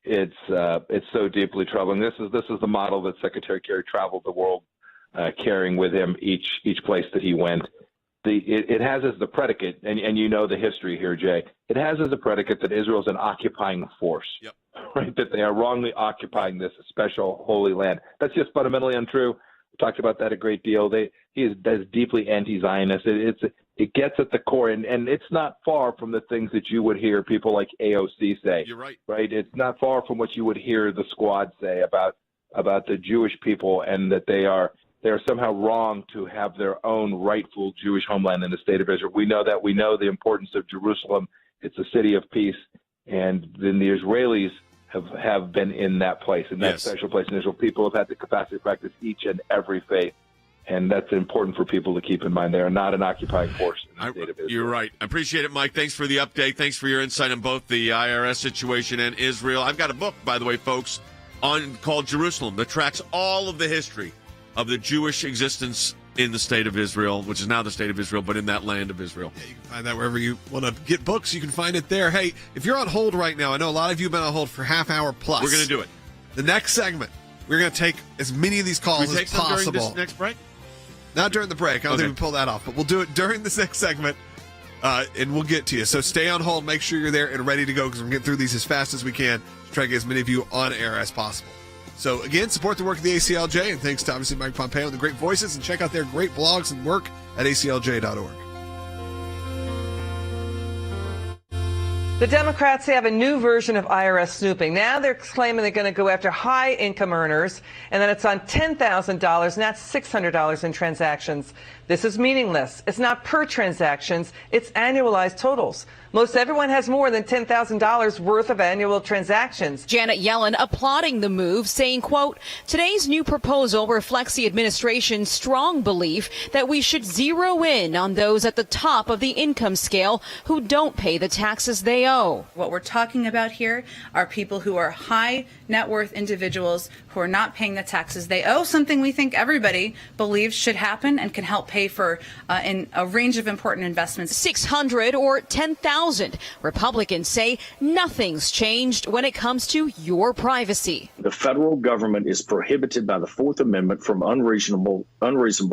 It's so deeply troubling. This is the model that Secretary Kerry traveled the world carrying with him each place that he went. It has as the predicate, and you know the history here, Jay. It has as a predicate that Israel's an occupying force, right? That they are wrongly occupying this special holy land. That's just fundamentally untrue. We talked about that a great deal. He is deeply anti-Zionist. It gets at the core, and it's not far from the things that you would hear people like AOC say. You're right. Right? It's not far from what you would hear the Squad say about the Jewish people, and that they are somehow wrong to have their own rightful Jewish homeland in the state of Israel. We know that. We know the importance of Jerusalem. It's a city of peace, and then the Israelis have been in that place, in that special place in Israel. People have had the capacity to practice each and every faith. And that's important for people to keep in mind. They are not an occupying force in the state of Israel. You're right. I appreciate it, Mike. Thanks for the update. Thanks for your insight on both the IRS situation and Israel. I've got a book, by the way, folks, called Jerusalem that tracks all of the history of the Jewish existence in the state of Israel, which is now the state of Israel, but in that land of Israel. Yeah, you can find that wherever you want to get books. You can find it there. Hey, if you're on hold right now, I know a lot of you have been on hold for half hour plus. We're going to do it. The next segment, we're going to take as many of these calls as possible. During this next break? Not during the break. I don't think we pull that off, but we'll do it during this next segment, and we'll get to you. So stay on hold. Make sure you're there and ready to go, because we're going to get through these as fast as we can to try to get as many of you on air as possible. So, again, support the work of the ACLJ, and thanks to, obviously, Mike Pompeo and the great voices, and check out their great blogs and work at aclj.org. The Democrats have a new version of IRS snooping. Now they're claiming they're going to go after high-income earners, and then it's on $10,000, and that's $600 in transactions. This is meaningless. It's not per transactions. It's annualized totals. Most everyone has more than $10,000 worth of annual transactions. Janet Yellen applauding the move, saying, quote, today's new proposal reflects the administration's strong belief that we should zero in on those at the top of the income scale who don't pay the taxes they owe. What we're talking about here are people who are high net worth individuals who are not paying the taxes they owe, something we think everybody believes should happen and can help pay for in a range of important investments. 600 or 10,000. Republicans say nothing's changed when it comes to your privacy. The federal government is prohibited by the Fourth Amendment from unreasonable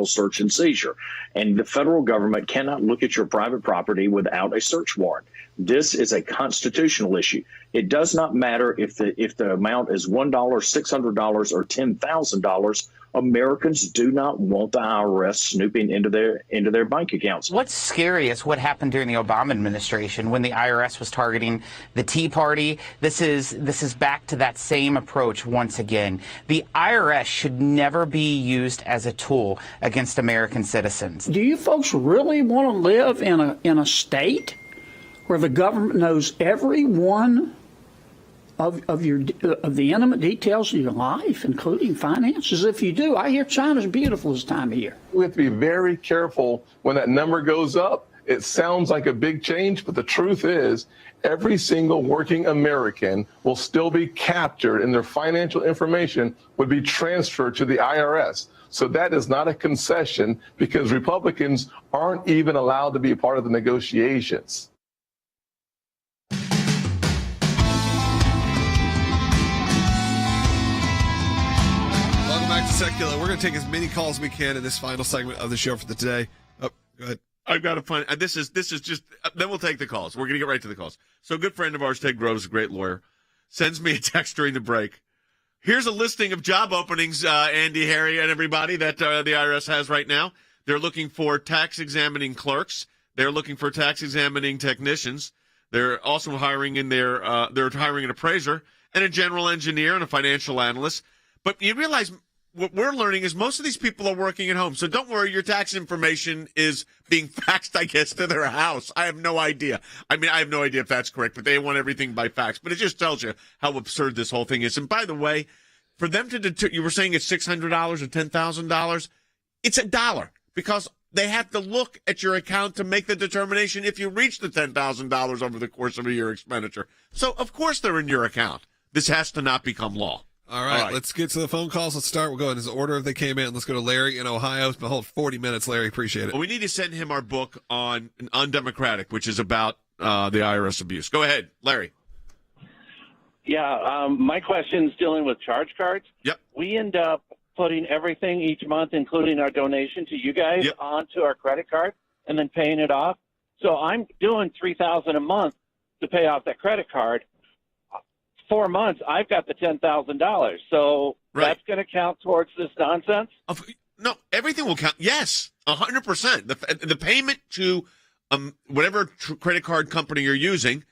search and seizure. And the federal government cannot look at your private property without a search warrant. This is a constitutional issue. It does not matter if the amount is $1, $600, or $10,000. Americans do not want the IRS snooping into their bank accounts. What's scary is what happened during the Obama administration when the IRS was targeting the Tea Party. This is back to that same approach once again. The IRS should never be used as a tool against American citizens. Do you folks really want to live in a state where the government knows every one of the intimate details of your life, including finances? If you do, I hear China's beautiful this time of year. We have to be very careful when that number goes up. It sounds like a big change, but the truth is every single working American will still be captured and their financial information would be transferred to the IRS. So that is not a concession because Republicans aren't even allowed to be a part of the negotiations. Welcome back to Sekulow. We're going to take as many calls as we can in this final segment of the show for the today. Oh, go ahead. I've got to find. This is just. Then we'll take the calls. We're going to get right to the calls. So, a good friend of ours, Ted Groves, a great lawyer, sends me a text during the break. Here's a listing of job openings, Andy, Harry, and everybody that the IRS has right now. They're looking for tax examining clerks. They're looking for tax examining technicians. They're also hiring they're hiring an appraiser and a general engineer and a financial analyst. But you realize what we're learning is most of these people are working at home. So don't worry, your tax information is being faxed, I guess, to their house. I have no idea. I mean, I have no idea if that's correct, but they want everything by fax. But it just tells you how absurd this whole thing is. And by the way, for them to you were saying it's $600 or $10,000, it's $1 because they have to look at your account to make the determination if you reach the $10,000 over the course of a year expenditure. So, of course, they're in your account. This has to not become law. All right, let's get to the phone calls. Let's start. We'll go in the order if they came in. Let's go to Larry in Ohio. It's been a whole 40 minutes, Larry. Appreciate it. Well, we need to send him our book on Undemocratic, which is about the IRS abuse. Go ahead, Larry. Yeah, my question's dealing with charge cards. Yep. We end up putting everything each month, including our donation to you guys, onto our credit card and then paying it off. So I'm doing $3,000 a month to pay off that credit card. 4 months, I've got the $10,000. So that's going to count towards this nonsense? No, everything will count. Yes, 100%. The payment to whatever credit card company you're using,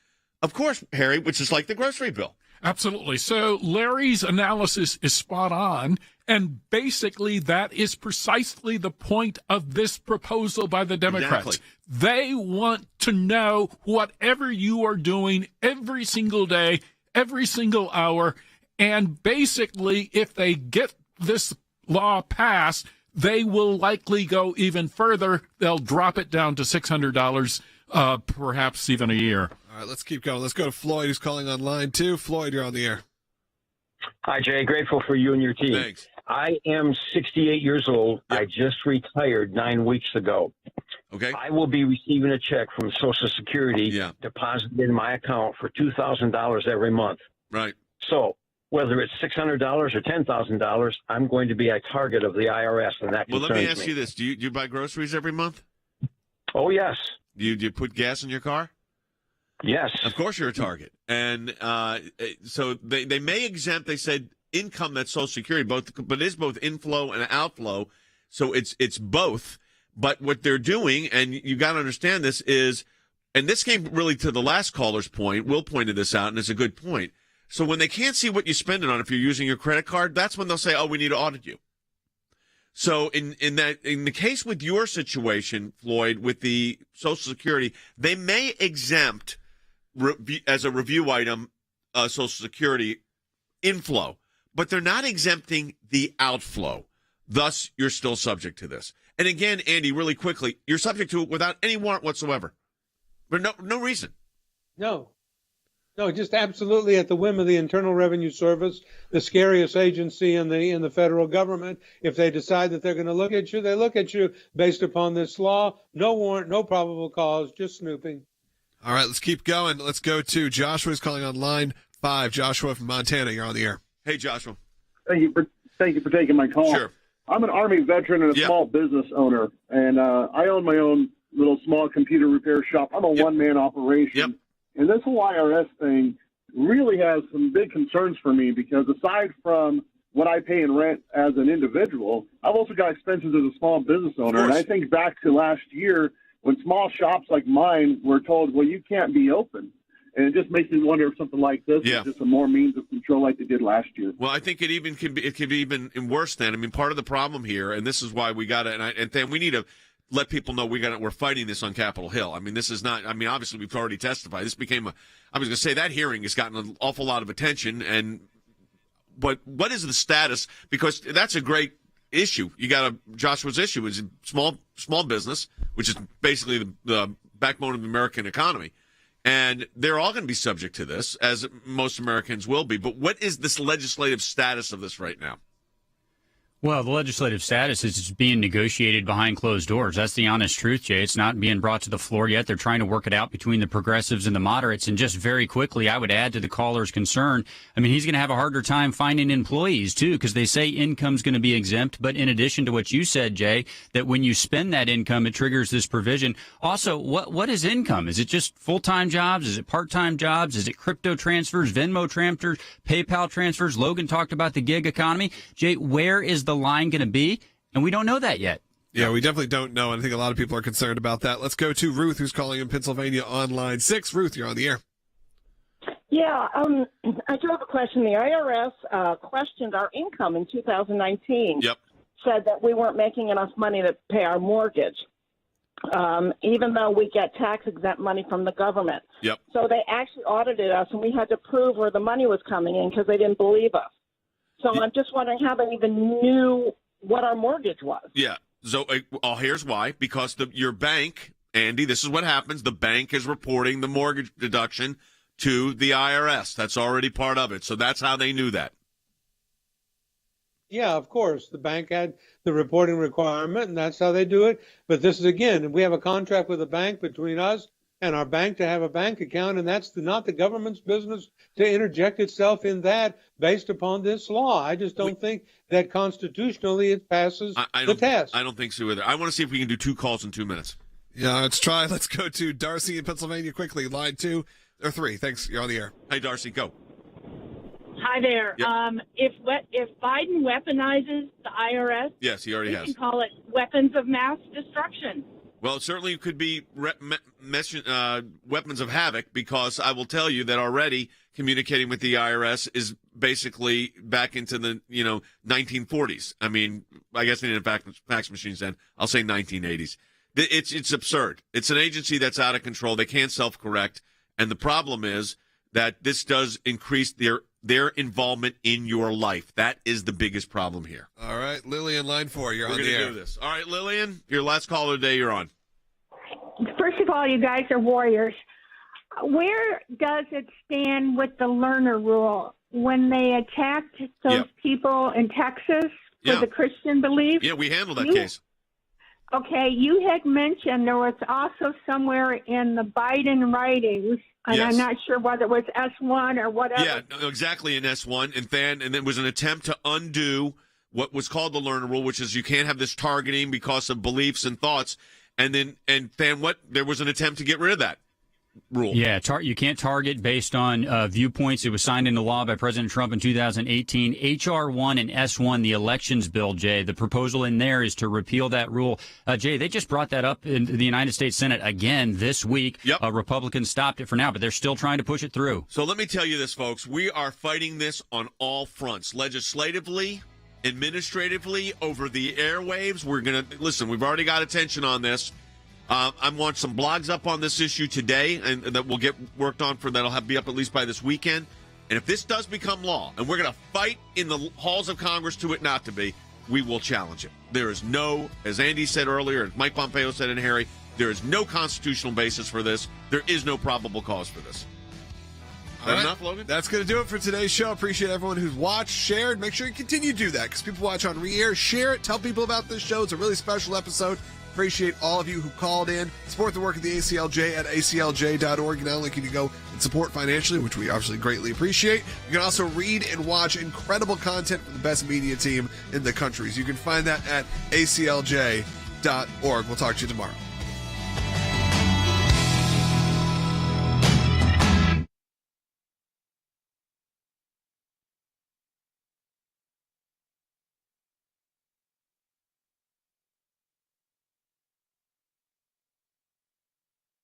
of course, Harry, which is like the grocery bill. Absolutely. So Larry's analysis is spot on. And basically, that is precisely the point of this proposal by the Democrats. Exactly. They want to know whatever you are doing every single day, every single hour. And basically, if they get this law passed, they will likely go even further. They'll drop it down to $600, perhaps even a year. All right, let's keep going. Let's go to Floyd, who's calling on line 2. Floyd, you're on the air. Hi, Jay. Grateful for you and your team. Thanks. I am 68 years old. Yep. I just retired 9 weeks ago. Okay. I will be receiving a check from Social Security deposited in my account for $2,000 every month. Right. So whether it's $600 or $10,000, I'm going to be a target of the IRS, and that concerns me. Well, let me ask you this. Do you buy groceries every month? Oh, yes. Do you put gas in your car? Yes. Of course you're a target. And so they may exempt, they said, income that's Social Security, but it is both inflow and outflow. So it's both. But what they're doing, and you got to understand this, is, and this came really to the last caller's point, Will pointed this out, and it's a good point. So when they can't see what you spend it on, if you're using your credit card, that's when they'll say, oh, we need to audit you. So in the case with your situation, Floyd, with the Social Security, they may exempt as a review item Social Security inflow, but they're not exempting the outflow. Thus, you're still subject to this. And again, Andy, really quickly, you're subject to it without any warrant whatsoever. For no reason. No, just absolutely at the whim of the Internal Revenue Service, the scariest agency in the federal government. If they decide that they're going to look at you, they look at you based upon this law. No warrant, no probable cause, just snooping. All right, let's keep going. Let's go to Joshua, who's calling on line 5. Joshua from Montana, you're on the air. Hey, Joshua. Thank you for taking my call. Sure. I'm an Army veteran and a small business owner, and I own my own little small computer repair shop. I'm a one-man operation. And this whole IRS thing really has some big concerns for me because aside from what I pay in rent as an individual, I've also got expenses as a small business owner. And I think back to last year when small shops like mine were told, well, you can't be open. And it just makes me wonder if something like this is just a more means of control like they did last year. Well, I think it could be even worse than. I mean, part of the problem here, and this is why we got to, and then we need to let people know we're fighting this on Capitol Hill. I mean, this is not. I mean, obviously we've already testified. This became I was going to say that hearing has gotten an awful lot of attention. But what is the status? Because that's a great issue. You got Joshua's issue is small business, which is basically the backbone of the American economy. And they're all going to be subject to this, as most Americans will be. But what is this legislative status of this right now? Well, the legislative status is it's being negotiated behind closed doors. That's the honest truth, Jay. It's not being brought to the floor yet. They're trying to work it out between the progressives and the moderates. And just very quickly, I would add to the caller's concern, I mean, he's going to have a harder time finding employees, too, because they say income's going to be exempt. But in addition to what you said, Jay, that when you spend that income, it triggers this provision. Also, what is income? Is it just full-time jobs? Is it part-time jobs? Is it crypto transfers, Venmo transfers, PayPal transfers? Logan talked about the gig economy. Jay, where is the line going to be? And we don't know that yet. Yeah, we definitely don't know. And I think a lot of people are concerned about that. Let's go to Ruth, who's calling in Pennsylvania on line 6. Ruth, you're on the air. Yeah, I do have a question. The IRS questioned our income in 2019. Yep. Said that we weren't making enough money to pay our mortgage, even though we get tax-exempt money from the government. Yep. So they actually audited us, and we had to prove where the money was coming in because they didn't believe us. So I'm just wondering how they even knew what our mortgage was. Yeah. So here's why. Because your bank, Andy, this is what happens. The bank is reporting the mortgage deduction to the IRS. That's already part of it. So that's how they knew that. Yeah, of course. The bank had the reporting requirement, and that's how they do it. But this is, again, we have a contract with the bank between us and our bank to have a bank account, and that's not the government's business to interject itself in that based upon this law. I just don't think that constitutionally it passes the test. I don't think so either. I want to see if we can do 2 calls in 2 minutes. Yeah, let's try. Let's go to Darcy in Pennsylvania quickly. Line 2 or 3. Thanks. You're on the air. Hey, Darcy, go. Hi there. Yep. If Biden weaponizes the IRS, yes, he already we has. can call it weapons of mass destruction. Well, it certainly could be weapons of havoc, because I will tell you that already communicating with the IRS is basically back into the 1940s. I mean, I guess they didn't have fax machines then. I'll say 1980s. It's absurd. It's an agency that's out of control. They can't self-correct, and the problem is that this does increase their involvement in your life. That is the biggest problem here. All right, Lillian, line 4. You're on the air. We're going to do this. All right, Lillian, your last caller today. You're on. First of all, you guys are warriors. Where does it stand with the Lerner rule when they attacked those people in Texas for the Christian belief? Yeah, we handled that case. Okay, you had mentioned there was also somewhere in the Biden writings, and I'm not sure whether it was S1 or whatever. Yeah, exactly, in S1. And it was an attempt to undo what was called the Lerner rule, which is you can't have this targeting because of beliefs and thoughts. And there was an attempt to get rid of that rule. Yeah, you can't target based on viewpoints. It was signed into law by President Trump in 2018. H.R. 1 and S1, the elections bill, Jay, the proposal in there is to repeal that rule. Jay, they just brought that up in the United States Senate again this week. Yep. Republicans stopped it for now, but they're still trying to push it through. So let me tell you this, folks. We are fighting this on all fronts, legislatively, administratively, over the airwaves. We're going to listen. We've already got attention on this. I want some blogs up on this issue today, and that will get worked on that'll be up at least by this weekend. And if this does become law, and we're going to fight in the halls of Congress to it not to be, we will challenge it. There is no, as Andy said earlier, as Mike Pompeo said in Harry, there is no constitutional basis for this. There is no probable cause for this. Is that enough, Logan? That's going to do it for today's show. Appreciate everyone who's watched, shared. Make sure you continue to do that, because people watch on re-air. Share it. Tell people about this show. It's a really special episode. Appreciate all of you who called in. Support the work of the ACLJ at aclj.org. Not only can you go and support financially, which we obviously greatly appreciate, you can also read and watch incredible content from the best media team in the country. So you can find that at aclj.org. We'll talk to you tomorrow.